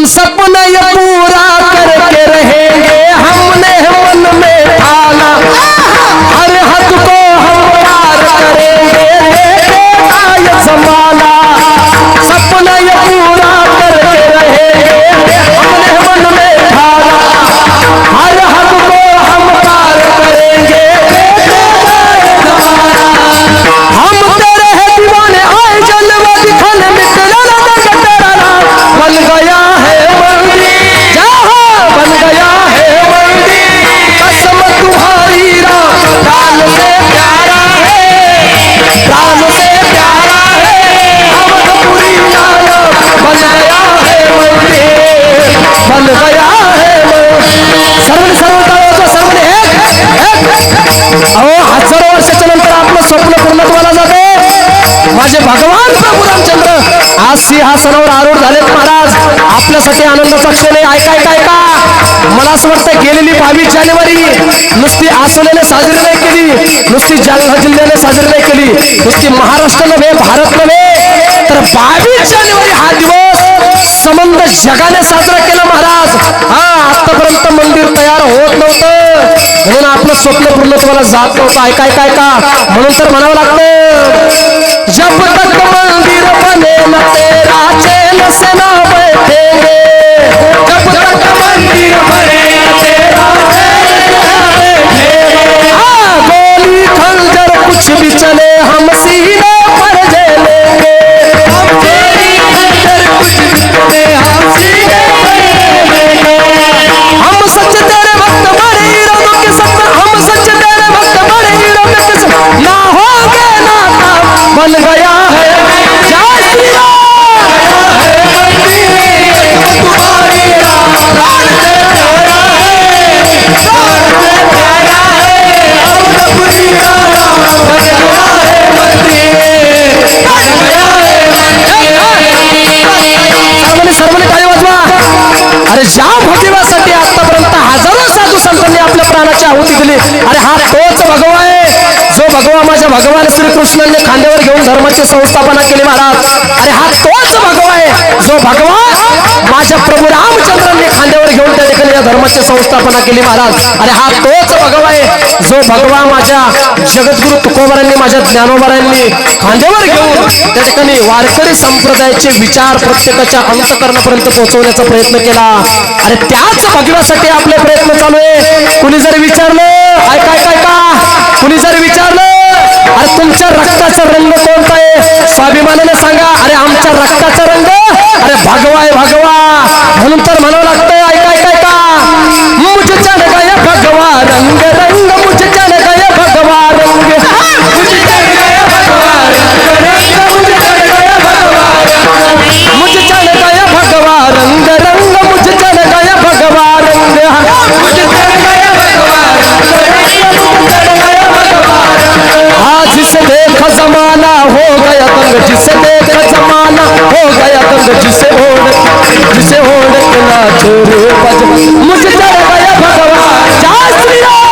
सपना ये पूरा करके रहेंगे हमने मन में ठाना, हर हद को हम पार करेंगे देखेगा ये जमाना। सपना ये पूरा करके रहेंगे हमने मन में ठाना, हर हद को हम पार करेंगे देखेगा ये जमाना। हम तेरे हैं दीवाने आए जलवा दिखाने में तेरा नाम तेरा नाम बन गया है मंदिर, जहाँ बन गया है मंदिर। कसम तुम्हारी राम प्राण से प्यारा है, प्राण से प्यारा है। अवधपुरी नाम बन गया है मंदिर, बन गया है मंदिर। सर्वने सर्वता सर्वने एक अहो हजारो वर्षाच्या नंतर आपलं स्वप्न पूर्णत्वाला जाते। माझे भगवान प्रभू रामचंद्र आज सिंहासनावर आरूढ झालेत महाराज। आपल्यासाठी आनंदाचा क्षण आहे। ऐका ऐका ऐका, मला असं वाटतं गेलेली 22 जानेवारी नुसती आसोलेने साजरी नाही केली, नुसती जालना जिल्ह्याने साजरी नाही केली, नुसती महाराष्ट्र नव्हे भारत नव्हे तर 22 जानेवारी हा दिवस संबंध जगाने साजरा केला महाराज। हा आतापर्यंत मंदिर तयार होत नव्हतं म्हणून आपलं स्वप्न पूर्णत्वाला जात नव्हतं। ऐका ऐका ऐका, म्हणून तर म्हणावं लागतं जब तक मंदिर बने न तेरा चैन से ना बैठेंगे, जब तक मंदिर बने न तेरा चैन से ना बैठेंगे। हाँ गोली खंजर कुछ भी चले हम सीने पर झेलेंगे, हम गोली खंजर कुछ भी चले हम सीने पर झेलेंगे। हम सच तेरे भक्त बड़े हीरों के संग, हम सच तेरे भक्त बड़े हीरों के संग ना होंगे नाता बन गया है। जय श्री राम। तुम्हारी राम प्राण से प्यारा है, प्राण से प्यारा है। अवधपुरी राम बन गया है मंदिर, बन गया है मंदिर। सर्वांनी टाळी वाजवा। अरे ज्या भगवासाठी आतापर्यंत हजारो साधू संतांनी आपल्या प्राणाची आहुती दिली, अरे हा तोच भगवा आहे जो भगवा माझ्या भगवान श्रीकृष्णांनी खांद्यावर घेऊन धर्माची संस्थापना केली महाराज। अरे हा तोच भगवा आहे जो भगवा माझ्या प्रभू रामचंद्रांनी खांद्यावर घेऊन त्या ठिकाणी या धर्माची संस्थापना केली महाराज। अरे हा तोच भगवा आहे जो भगवा माझ्या जगद्गुरु तुकोबारांनी माझ्या ज्ञानोबारांनी खांद्यावर घेऊन त्या ठिकाणी वारकरी संप्रदायाचे विचार प्रत्येकाच्या अंतःकरणापर्यंत पोहोचवण्याचा प्रयत्न केला। अरे त्याच भगव्यासाठी आपले प्रयत्न चालू आहे। कुणी जर विचारलं ऐका ऐका ऐका, कुणी जर विचारलं अरे तुमच्या रक्ताचा रंग कोणता आहे, स्वाभिमानाने सांगा अरे आमच्या रक्ताचा रंग अरे भगवा आहे भगवा। म्हणून तर म्हणावं लागतं ऐका ऐका ऐका, मुझे चढ़ गया भगवा रंग रंग, मुझे चढ़ गया भगवा रंग, मुझे चढ़ गया भगवा रंग रंग, मुझे चढ़ गया भगवा रंग, मुझे चढ़ गया भगवा रंग रंग, मुझे चढ़ गया भगवा रंग, मुझे चढ़ गया भगवा रंग रंग, मुझे चढ़ गया भगवा रंग। आज जिसे देखा जमाना हो गया दंग, जिसे देखा जमाना हो गया दंग, जिसे ओढ़ के नाचो रे बज, मुझे चढ़ गया भगवा। जय श्री राम।